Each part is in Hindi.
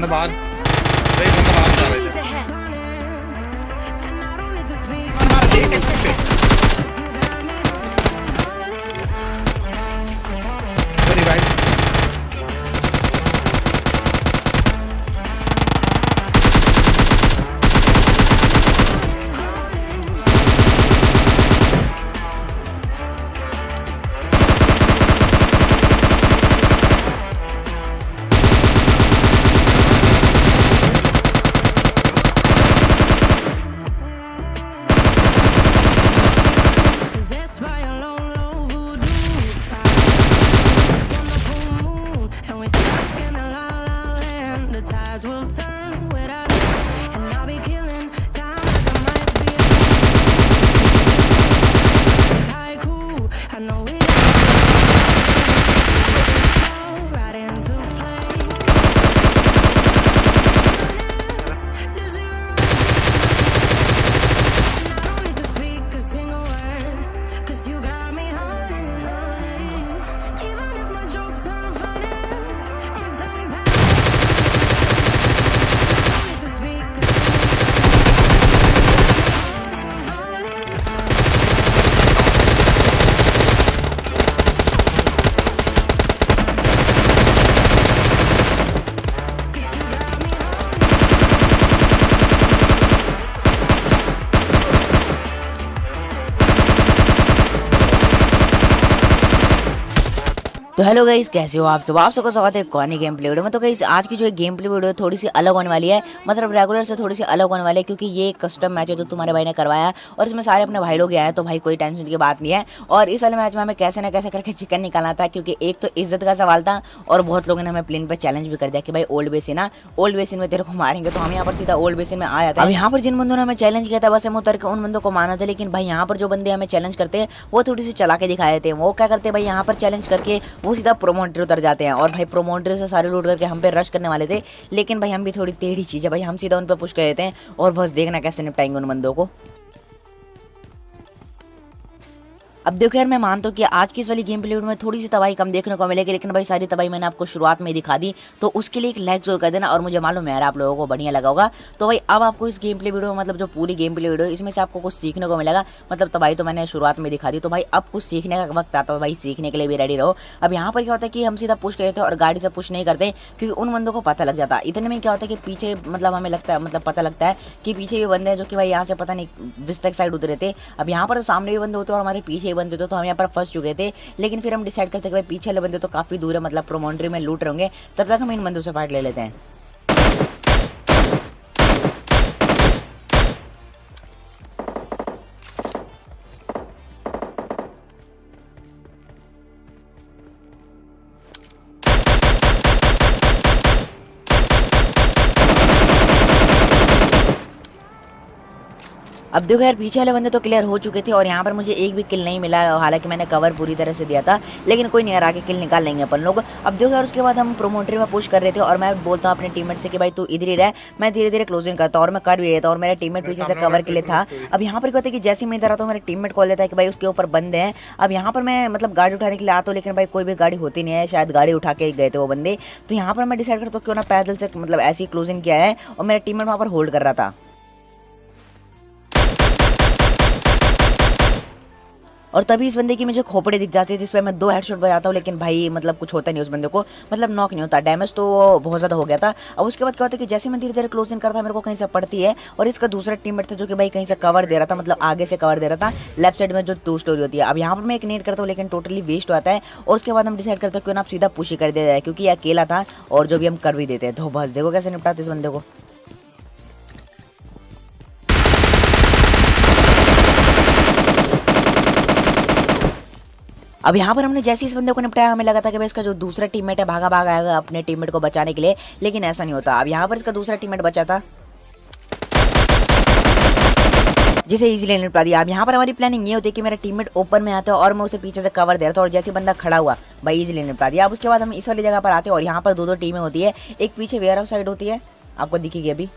बंदा बाहर जा रहे थे। मार एक पे सॉरी भाई। तो हेलो गाइस, कैसे हो आप सब सबका स्वागत है कौनी गेम प्ले वीडियो में। तो गाइस आज की जो गेम प्ले वीडियो थोड़ी सी अलग होने वाली है, मतलब रेगुलर से थोड़ी सी अलग होने वाली है, क्योंकि ये एक कस्टम मैच है जो तुम्हारे भाई ने करवाया है और इसमें सारे अपने भाई लोग आए हैं, तो भाई कोई टेंशन की बात नहीं है। और इस वाले मैच में हमें कैसे ना कैसे करके चिकन निकालना था, क्योंकि एक तो इज्जत का सवाल था और बहुत लोगों ने हमें प्लेन पर चैलेंज भी कर दिया कि भाई ओल्ड बेसिन ना, ओल्ड बेसिन में तेरे को मारेंगे। तो हम यहाँ पर सीधा ओल्ड बेसिन में आ जाते हैं। अब यहाँ पर जिन बंदों ने हमें चैलेंज किया था बस हम उतर के उन बंदों को माना था, लेकिन भाई यहाँ पर जो बंदे हमें चैलेंज करते हैं वो थोड़ी सी चला के दिखा देते हैं। वो क्या करते हैं भाई, यहाँ पर चैलेंज करके वो सीधा प्रोमोटर उतर जाते हैं और भाई प्रोमोटर से सारे लूट करके हम पे रश करने वाले थे, लेकिन भाई हम भी थोड़ी टेढ़ी चीज है भाई, हम सीधा उन पे पुश कर देते हैं और बस देखना कैसे निपटाएंगे उन बंदों को। अब देखो यार, मैं मानता हूँ कि आज की इस वाली गेम प्ले में थोड़ी सी तबाही कम देखने को मिलेगी, लेकिन भाई सारी तबाही मैंने आपको शुरुआत में ही दिखा दी, तो उसके लिए एक लाइक जरूर कर देना और मुझे मालूम है यार आप लोगों को बढ़िया लगा होगा। तो भाई अब आपको इस गेम प्ले वीडियो में, मतलब जो पूरी गेम प्ले वीडियो इसमें से आपको कुछ सीखने को मिलेगा। मतलब तबाही तो मैंने शुरुआत में दिखा दी, तो भाई अब कुछ सीखने का वक्त आता है, भाई सीखने के लिए भी रेडी रहो। अब यहाँ पर क्या होता है कि हम सीधा पुश करते हैं और गाड़ी से पुश नहीं करते, क्योंकि उन बंदों को पता लग जाता है। इतने में क्या होता है कि पीछे, मतलब हमें लगता है, मतलब पता लगता है कि पीछे भी बंदे हैं जो कि भाई यहाँ से पता नहीं विस्तक साइड उतरे थे। अब यहाँ पर सामने भी बंदे होते और हमारे पीछे भी बंदे होते, तो हम यहाँ पर फंस चुके थे। लेकिन फिर हम डिसाइड करते कि भाई पीछे वाले बंदे तो काफी दूर है, मतलब प्रोमोटरी में लूट रहे होंगे, तब तक हम इन बंदों से फाइट ले लेते हैं। अब देखो यार, पीछे वाले बंदे तो क्लियर हो चुके थे और यहाँ पर मुझे एक भी किल नहीं मिला, हालांकि मैंने कवर पूरी तरह से दिया था, लेकिन कोई नहीं यार, आगे किल निकाल लेंगे अपन लोग। अब देखो यार, उसके बाद हम प्रोमोटरी में पुश कर रहे थे और मैं बोलता हूँ अपने टीममेट से कि भाई तू इधर ही रह, मैं धीरे धीरे क्लोजिंग करता हूँ और मैं कर भी था और मेरा टीममेट पीछे से कवर के लिए था। अब यहाँ पर क्या होता है कि जैसे मैं इधर आता हूँ मेरे टीममेट कॉल देता है कि भाई उसके ऊपर बंदे हैं। अब यहाँ पर मैं मतलब गाड़ी उठाने के लिए आता हूँ, लेकिन भाई कोई भी गाड़ी होती नहीं है, शायद गाड़ी उठा के गए थे वो बंदे। तो यहाँ पर मैं डिसाइड करता हूँ क्यों ना पैदल से मतलब ऐसी क्लोजिंग किया है और मेरा टीममेट वहाँ पर होल्ड कर रहा था। और तभी इस बंदे की मुझे खोपड़ी दिख जाती है, जिस पर मैं 2 हेडशॉट बजाता हूँ, लेकिन भाई मतलब कुछ होता नहीं उस बंदे को, मतलब नॉक नहीं होता, डैमेज तो बहुत ज़्यादा हो गया था। अब उसके बाद क्या होता है कि जैसे मैं धीरे धीरे क्लोजिंग करता मेरे को कहीं से पड़ती है और इसका दूसरा टीममेट था जो कि भाई कहीं से कवर दे रहा था, मतलब आगे से कवर दे रहा था, लेफ्ट साइड में जो 2 स्टोरी होती है। अब यहाँ पर मैं एक नेट करता हूँ लेकिन टोटली वेस्ट होता है और उसके बाद हम डिसाइड करते हैं क्यों ना आप सीधा पुश ही कर दिया जाए, क्योंकि ये अकेला था और जो भी हम कर भी देते हैं। तो बस देखो कैसे निपटाते इस बंदे को। अब यहाँ पर हमने जैसे इस बंदे को निपटाया, हमें लगा था कि भाई इसका जो दूसरा टीममेट है भागा आएगा अपने टीममेट को बचाने के लिए, लेकिन ऐसा नहीं होता। अब यहाँ पर इसका दूसरा टीममेट बचा था जिसे इजीली निपटा दिया। अब यहाँ पर हमारी प्लानिंग ये होती है कि मेरा टीममेट ओपन में आता है और मैं उसे पीछे से कवर दे रहा था और जैसे बंदा खड़ा हुआ भाई इजीली निपटा दिया। अब उसके बाद हम इस वाली जगह पर आते हैं और यहाँ पर 2 टीमें होती है, एक पीछे वेयर हाउस साइड होती है, आपको दिखेगी अभी।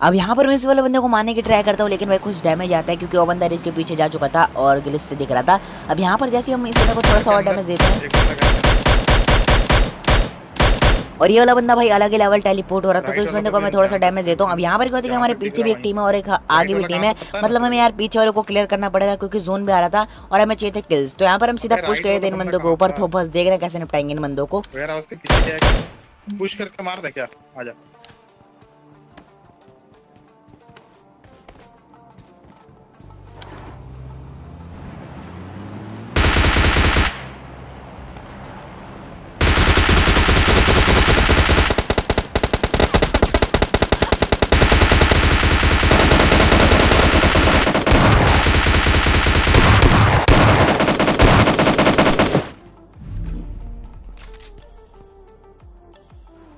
अब यहाँ पर मैं इस वाले बंदे को मारने की ट्राई करता हूँ, लेकिन भाई कुछ डैमेज आता है क्योंकि वो बंदा इसके पीछे जा चुका था और ग्लिच से दिख रहा था। अब यहाँ पर जैसे हम इस बंदे को थोड़ा सा और डैमेज देते हैं एक बंदा घर में और ये वाला बंदा भाई अलग ही लेवल टेलीपोर्ट हो रहा था, तो राइट इस वाला बंदे तो को मैं भी थोड़ा सा इंसान डैमेज देता हूँ। अब यहाँ पर क्या होता है कि यहाँ हमारे पर पीछे दिख भी रहा एक टीम है और एक आगे भी वाला टीम कहाँ है, पे पता है ना मतलब हमें यार पीछे वाले को क्लियर करना पड़ेगा क्योंकि जोन भी आ रहा था और हमें चाहिए थे किल्स। तो यहाँ पर हम सीधा भाई पुश राइट कर वाला देते इन बंदा बंदों के कहाँ ऊपर, था? तो बस देख रहे हैं कैसे निपटाएंगे इन बंदों को। वेयर हाउस के पीछे क्या है? पुश करके मार दे क्या? आजा।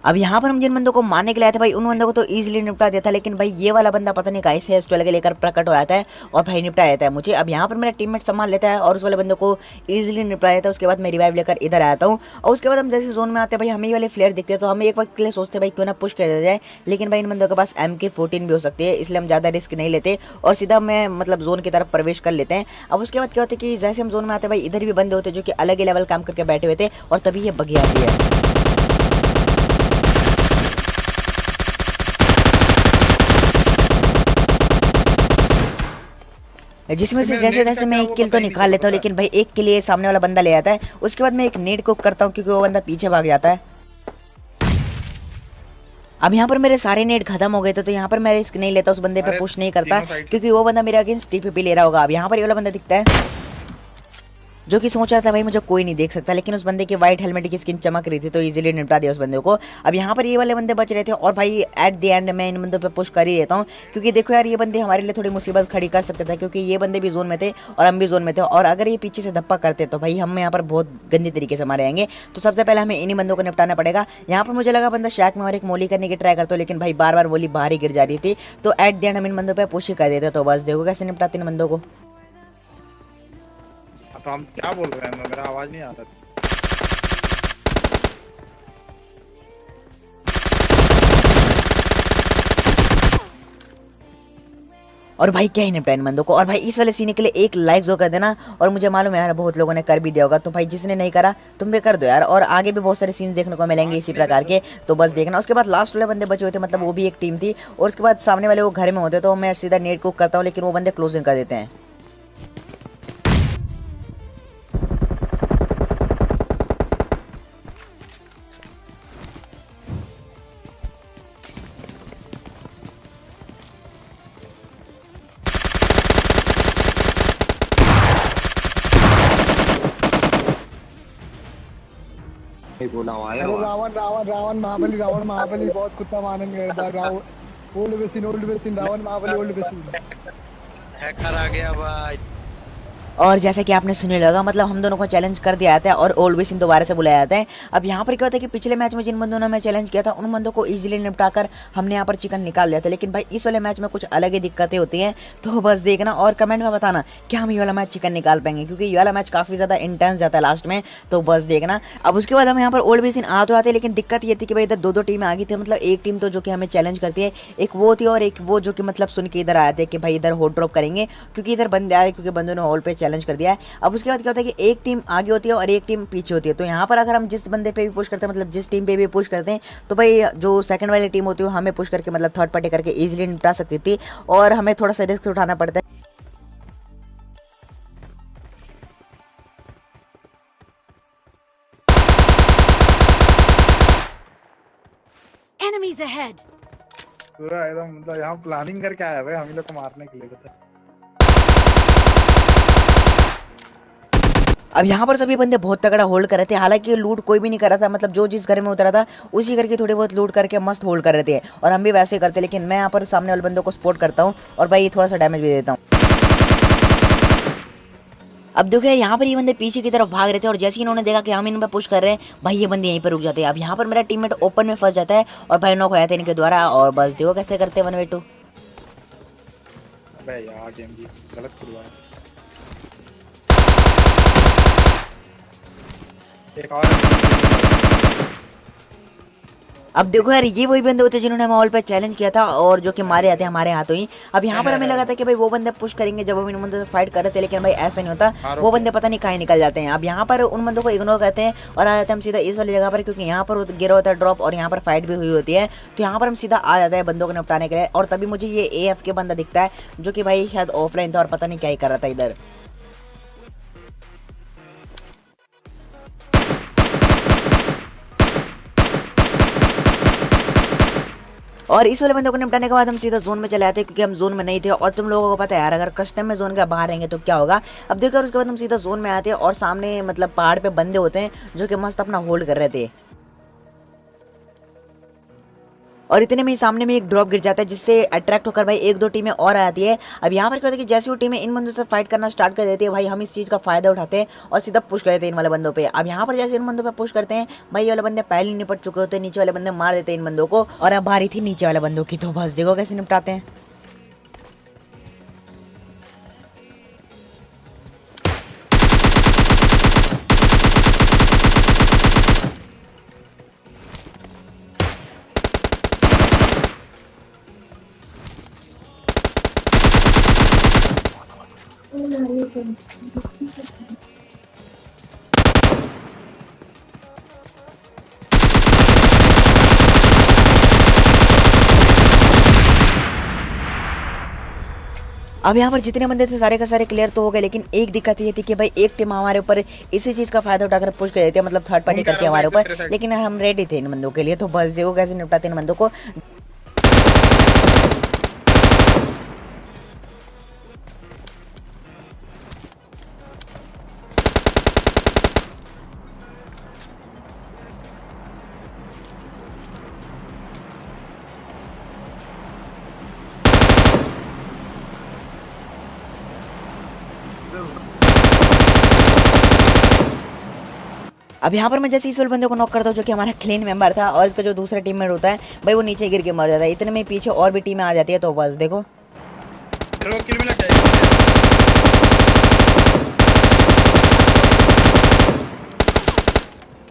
अब यहाँ पर हम जिन बंदों को मारने के लिए आए थे भाई उन बंदों को तो इजीली निपटा दिया था, लेकिन भाई ये वाला बंदा पता नहीं कैसे है स्टॉल के लेकर प्रकट हो जाता है और भाई निपटा देता है मुझे। अब यहाँ पर मेरा टीममेट संभाल लेता है और उस वाले बंदों को इजीली निपटा देता है। उसके बाद मैं रिवाइव लेकर इधर आता हूँ और उसके बाद हम जैसे जोन में आते हैं भाई हमें ये वाले फ्लेयर दिखते हैं, तो हम एक वक्त के लिए सोचते हैं भाई क्यों ना पुश कर दिया जाए, लेकिन भाई इन बंदों के पास MK14 भी हो सकती है, इसलिए हम ज़्यादा रिस्क नहीं लेते और सीधा मैं मतलब जोन की तरफ प्रवेश कर लेते हैं। अब उसके बाद क्या होता है कि जैसे हम जोन में आते हैं भाई इधर भी बंदे होते हैं जो कि अलग ही लेवल काम करके बैठे हुए थे और तभी ये बगी आती है, जिसमें से मेरा जैसे नेट का जैसे मैं क्या एक वो किल पता तो ही नहीं निकाल चला लेता हूँ, पता है। लेकिन भाई एक के लिए सामने वाला बंदा ले आता है। उसके बाद मैं एक नेट कुक करता हूँ क्योंकि वो बंदा पीछे भाग जाता है। अब यहाँ पर मेरे सारे नेट खत्म हो गए थे, तो यहाँ पर मैं रिस्क नहीं लेता, उस बंदे पे अरे पुश नहीं करता तीनों साइड क्योंकि वो बंदा मेरे अगेंस्ट TPP ले रहा होगा। अब यहाँ पर ये वाला बंदा दिखता है जो कि सोच रहा था भाई मुझे कोई नहीं देख सकता, लेकिन उस बंदे की व्हाइट हेलमेट की स्किन चमक रही थी तो इजीली निपटा दिया उस बंदे को। अब यहाँ पर ये वाले बंदे बच रहे थे और भाई एट द एंड मैं इन बंदों पे पुश कर ही देता हूँ क्योंकि देखो यार ये बंदे हमारे लिए थोड़ी मुसीबत खड़ी कर सकते थे क्योंकि ये बंदे भी जोन में थे और हम भी जोन में थे, और अगर ये पीछे से धप्पा करते तो भाई हम यहाँ पर बहुत गंदे तरीके से मारे जाएंगे। तो सबसे पहले हमें इन्हीं बंदों को निपटाना पड़ेगा। यहाँ पर मुझे लगा बंदा शैक में और एक मोली करने की ट्राई करता हूँ, लेकिन भाई बार बार मोली बाहर ही गिर जा रही थी, तो एट द एंड हम इन बंदों पर पुश ही कर देते। तो बस देखो कैसे निपटाते इन बंदों को। तो हम क्या बोल रहे हैं? मेरा आवाज नहीं आ रहा था। और भाई क्या ही निपटा इन बंदों को। और भाई इस वाले सीन के लिए एक लाइक जो कर देना, और मुझे मालूम है यार बहुत लोगों ने कर भी दिया होगा, तो भाई जिसने नहीं करा तुम भी कर दो यार। और आगे भी बहुत सारे सीन्स देखने को मिलेंगे इसी प्रकार के, तो बस देखना। उसके बाद लास्ट वाले बंदे बचे हुए थे, मतलब वो भी एक टीम थी, और उसके बाद सामने वाले वो घर में होते, तो मैं सीधा नेट कुक करता हूँ, लेकिन वो बंदे क्लोजिंग कर देते हैं। बोला हुआ है अरे रावण रावण रावण महाबली रावण महाबली बहुत कुत्ता मारेंगे रावण ओल्ड बेसिन रावण महाबली ओल्ड बेसिन। हैकर आ गया भाई। और जैसा कि आपने सुने लगा, मतलब हम दोनों को चैलेंज कर दिया जाता है और ओल्ड बेसिन दोबारा से बुलाया जाता है। अब यहाँ पर क्या होता है कि पिछले मैच में जिन बंदों ने मैं चैलेंज किया था उन बंदों को इजीली निपटाकर हमने यहाँ पर चिकन निकाल लिया था, लेकिन भाई इस वाले मैच में कुछ अलग ही दिक्कतें होती हैं, तो बस देखना और कमेंट में बताना कि हम ये वाला मैच चिकन निकाल पाएंगे, क्योंकि ये वाला मैच काफ़ी ज़्यादा इंटेंस जाता है लास्ट में, तो बस देखना। अब उसके बाद हम यहाँ पर ओल्ड बेसिन आ तो आते हैं, लेकिन दिक्कत ये थी कि भाई इधर दो टीमें आ गई थी, मतलब एक टीम तो जो कि हमें चैलेंज करती है, एक वो थी और एक वो जो कि मतलब सुन के इधर आए थे कि भाई इधर होल ड्रॉप करेंगे क्योंकि इधर बंदे आए, क्योंकि बंदों ने होल पे चैलेंज कर दिया है। अब उसके बाद क्या होता है कि एक टीम आगे होती है और एक टीम पीछे होती है, तो यहाँ पर अगर हम जिस बंदे पे भी पुश करते हैं, मतलब जिस टीम पे भी पुश करते हैं, तो भाई जो सेकंड वाली टीम होती है हमें पुश करके मतलब थर्ड पार्टी करके इजीली निपटा सकती थी, और हमें थोड़ा सा रिस्क उठाना पड़ता है। Enemies ahead. पूरा एकदम मतलब यहाँ प्लानिंग करके आया भाई हम लोग को मारने के लिए बता। अब यहाँ पर सभी बंदे बहुत तगड़ा होल्ड कर रहे थे, हालांकि लूट कोई भी नहीं कर रहा था, मतलब जो जिस घर में उतरा था उसी घर की थोड़ी बहुत लूट करके मस्त होल्ड कर रहे थे, और हम भी वैसे ही करते, लेकिन मैं यहाँ पर सामने वाले बंदों को सपोर्ट करता हूँ और भाई थोड़ा सा डैमेज भी देता हूँ। अब देखो यहाँ पर ये बंदे पीछे की तरफ भाग रहे थे, और जैसे ही इन्होंने देखा कि हम इन पर पुश कर रहे हैं, भाई ये बंदे यहीं पर रुक जाते हैं। अब यहाँ पर मेरा टीममेट ओपन में फंस जाता है और भाई नॉक हो जाता है इनके द्वारा, और बस देखो कैसे करते हैं 1v2। अबे यार गेम जी गलत खुलवाया। एक और अब देखो यार, ये वही बंदे होते जिन्होंने हमें ऑल पे चैलेंज किया था और जो कि मारे जाते हैं हमारे हाथों ही। अब यहाँ पर हमें लगा था कि भाई वो बंदे पुश करेंगे जब हम इन बंदों से फाइट कर रहे थे, लेकिन भाई ऐसा नहीं होता, वो बंदे पता नहीं कहाँ निकल जाते हैं। अब यहाँ पर उन बंदों को इग्नोर करते हैं और आ जाते हैं हम सीधा इस वाली जगह पर, क्योंकि यहाँ पर गिरा होता है ड्रॉप और यहाँ पर फाइट भी हुई होती है। तो यहाँ पर हम सीधा आ जाते हैं बंदों को निपटाने के लिए। और तभी मुझे ये AF के बंदा दिखता है जो कि भाई शायद ऑफलाइन था और पता नहीं क्या ही कर रहा था इधर। और इस वाले बंदे को निपटाने के बाद हम सीधा जोन में चले आते हैं, क्योंकि हम जोन में नहीं थे। और तुम लोगों को पता है यार, अगर कस्टम में जोन के बाहर रहेंगे तो क्या होगा। अब देखो, उसके बाद हम सीधा जोन में आते हैं और सामने मतलब पहाड़ पे बंदे होते हैं जो कि मस्त अपना होल्ड कर रहे थे। और इतने में ही सामने में एक ड्रॉप गिर जाता है, जिससे अट्रैक्ट होकर भाई 1-2 टीमें और आ जाती है। अब यहाँ पर क्या होता है कि जैसे वो टीमें इन बंदों से फाइट करना स्टार्ट कर देती है, भाई हम इस चीज़ का फायदा उठाते हैं और सीधा पुश कर देते हैं इन वाले बंदों पे। अब यहाँ पर जैसे इन बंदों पे पुश करते हैं, भाई ये वाले बंदे पहले निपट चुके होते हैं, नीचे वाले बंदे मार देते हैं इन बंदों को। और अब बारी थी नीचे वाले बंदों की, तो बस देखो कैसे निपटाते हैं। अब यहाँ पर जितने बंदे थे सारे का सारे क्लियर तो हो गए, लेकिन एक दिक्कत ये थी कि भाई एक टीम हमारे ऊपर इसी चीज़ का फायदा उठाकर पुश कर देती है, मतलब थर्ड पार्टी करती है हमारे ऊपर। लेकिन हम रेडी थे इन बंदों के लिए, तो बस देखो कैसे निपटाते इन बंदों को। अब यहाँ पर मैं जैसे इस वाले बंदे को नॉक करता हूँ जो कि हमारा क्लीन मेंबर था, और इसका जो दूसरा टीममेट होता है भाई वो नीचे गिर के मर जाता है। इतने में पीछे और भी टीमें आ जाती है, तो बस देखो किल मिला क्या?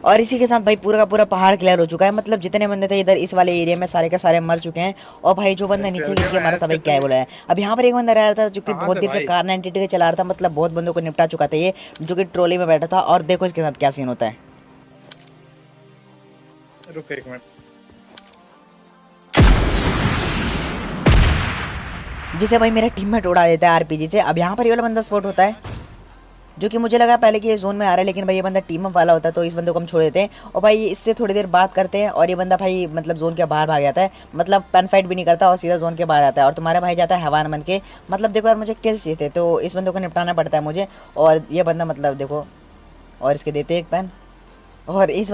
और इसी के साथ भाई पूरा का पूरा पहाड़ क्लियर हो चुका है। मतलब जितने बंदे थे इधर इस वाले एरिया में सारे के सारे मर चुके हैं। और भाई जो बंदा नीचे गिर के मरा था भाई क्या बोला है। अब यहाँ पर एक बंदा रह रहा था जो कि बहुत देर से कार 92 के चला रहा था, मतलब बहुत बंदों को निपटा चुका था ये, जो कि ट्रॉली में बैठा था। और देखो इसके साथ क्या सीन होता है। रुक एक मिनट, जिसे भाई मेरा टीममेट उड़ा देता है RPG से। अब यहाँ पर ये वाला बंदा स्पॉट होता है, जो कि मुझे लगा पहले कि ये जोन में आ रहा है, लेकिन भाई ये बंदा टीम अप वाला होता है, तो इस बंदे को हम छोड़ देते हैं। और भाई इससे थोड़ी देर बात करते हैं और ये बंदा भाई मतलब जोन के बाहर भाग जाता है, मतलब पेन फाइट भी नहीं करता और सीधा जोन के बाहर आता है। और तुम्हारा भाई जाता है हैवान बन के। मतलब देखो यार, मुझे किल्स चाहिए थे, तो इस बंदे को निपटाना पड़ता है मुझे। और ये बंदा मतलब देखो, और इसके देते एक पेन, और इस